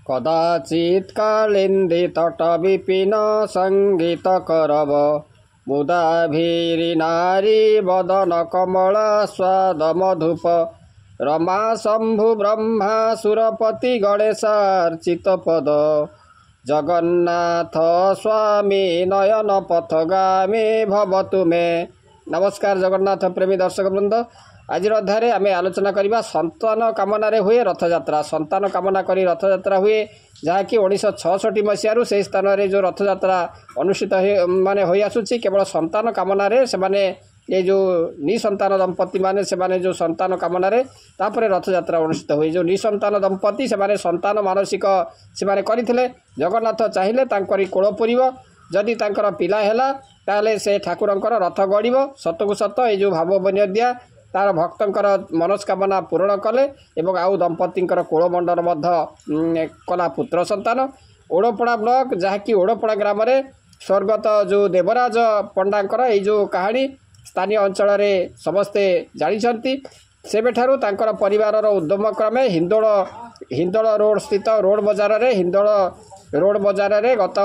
कदाचित् कालिन्दी तट विपिन संगीत करव मुदाभिरिनारी बदन कमला स्वाद मधुप रमा शंभु ब्रह्मा सुरपति गणेशार्चित पद जगन्नाथ स्वामी नयन पथगामी भवतु मे। नमस्कार जगन्नाथ प्रेमी दर्शक वृंद, आज अध्याय आम आलोचना करवा संतान कामना हुए रथयात्रा। संतान कामना करी रथयात्रा हुए जहाँकि 1966 मसीह से स्थान में जो रथयात्रा अनुष्ठित माने हो आसूची केवल संतान कामना से माने ये जो निसंतान दंपति माने से माने जो संतान कामना तापर रथयात्रा अनुष्ठित हुए। जो निसंतान दंपति से माने संतान मानसिक से माने करथिले जगन्नाथ चाहिए तांकरी कोल पुरिब जदि तांकर पिला हैला ताले से ठाकुरंकर रथ गड़िब सतकु सत ये जो भाव बन्यदिया तार भक्तंकर मनस्कामना पूरण कले एवं आउ दंपतिंकर कोलमंडन कला पुत्र संतान। ओड़पड़ा ब्लॉक जहाँकि ओड़पड़ा ग्राम में स्वर्गत जो देवराज पंडांकर ये जो कहानी स्थानीय अंचल में समस्ते जानी सेबेठारु तांकर परिवार उद्यम क्रमे हिंदोल रोड स्थित रोड बजार रे हिंदोल रोड बजार रे गत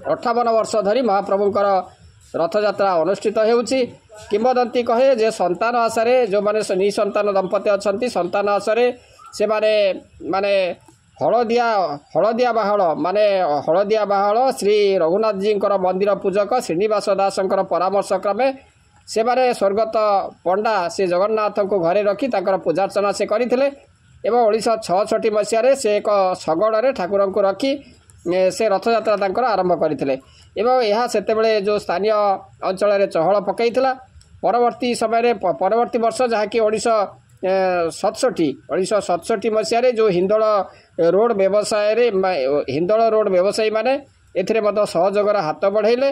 58 वर्ष धरी महाप्रभुंकर रथयात्रा अनुष्ठित होउची। किंवदंती कहे जे संतान आशारे जो माने निसंतान दंपति अच्छा संतान आशारे से माने हलदिया बाहल माने हलदिया बाहल श्री रघुनाथ जी मंदिर पूजक श्रीनिवास दासंकर परामर्श क्रमे से माने स्वर्गत पंडा से जगन्नाथ को घरे रखी तांकर पूजार्चना से करथिले एवं 1966 मसीह से एक शगड़ ठाकुर को रखी से रथयात्रा तांकर आरंभ करथिले एवं यह सेतेबेले जो स्थानीय अंचल में चहल पकईला। परवर्ती समय परवर्ती वर्ष जहाँकि 1967 मसीह जो हिंदोल रोड व्यवसाय हिंदोल रोड व्यवसायी माने एथिरे मध्य सहयोगर हाथ बढ़ाइले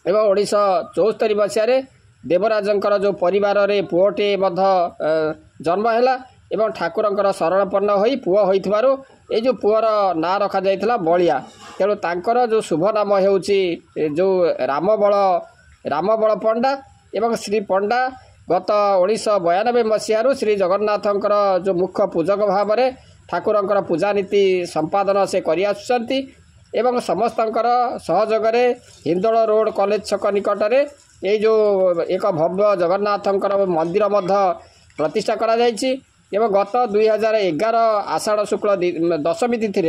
एवं 1974 मसीह देवराजंकर जो परिवार रे पुओटे जन्म है एवं ठाकुरंकर शरणपन्न होई पुओ होइथिबारु ये जो पुअर ना रखा जाइथिला बलिया तेणु तांकर जो शुभ नाम हेउची जो रामबल पंडा एवं श्री पंडा गत 1992 मसीह श्री जगन्नाथंकर जो मुख्य पूजक भाव में ठाकुरंकर पूजा नीति संपादन से करि आसुचंती एवं समस्तंकर सहयोग हिंदोल रोड कॉलेज छक निकट में ये जो एक भव्य जगन्नाथंकर मंदिर मध्य प्रतिष्ठा करा जायछि एवं गत 2011 आषाढ़ शुक्ल दशमी तिथि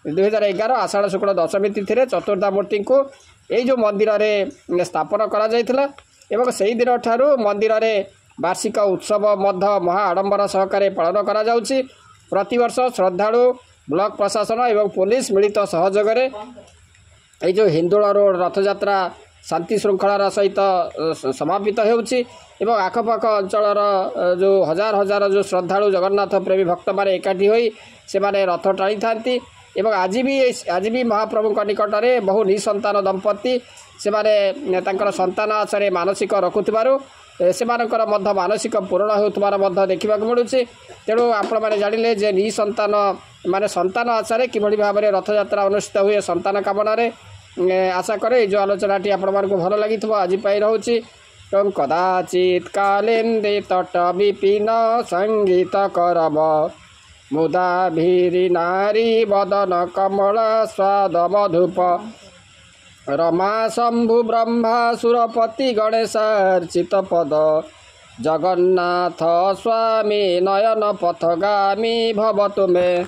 2011 आषाढ़ शुक्ल दशमी तिथि चतुर्धामूर्ति को यही जो मंदिर रे स्थापन करा जायथिला एवं सही दिन ठारू मंदिर रे वार्षिक उत्सव मध्य महा आडंबर सहकारे पालन करा जाउछि। प्रतिवर्ष श्रद्धालु ब्लॉक प्रशासन एवं पुलिस मिलित सहयोग ये जो हिंदोल रोड रथयात्रा शांति श्रृंखलार सहित समापित होउछि एवं आखपाख अंचल जो हजार हजार जो श्रद्धालु जगन्नाथ प्रेमी भक्त माने एकाठी होई से माने रथ टाणी थांती एवं आज भी महाप्रभु निकट में बहु निसंतान दंपति से माने तांकर संतान आशरे मानसिक रखुथिबारु से मानसिक पूरण होउथबार देखा मिलूँ। तेणु आपण मैंने जानिले जे निसंतान माने संतान आशारे किभଳି भाबरे रथयात्रा अनुष्ठित हुए संतान कामना आशा करे जो आलोचनाटी आपण मानकु भल लागिथबो आज पाई रहउची। कदाचित् कालिंदी तट विपिन संगीत करब मुदाभिरि नारी बदन कमला स्वाद मधुप रमा शंभु ब्रह्मा सुरपति गणेशार्चित पद जगन्नाथ स्वामी नयन पथगामी भवतु मे।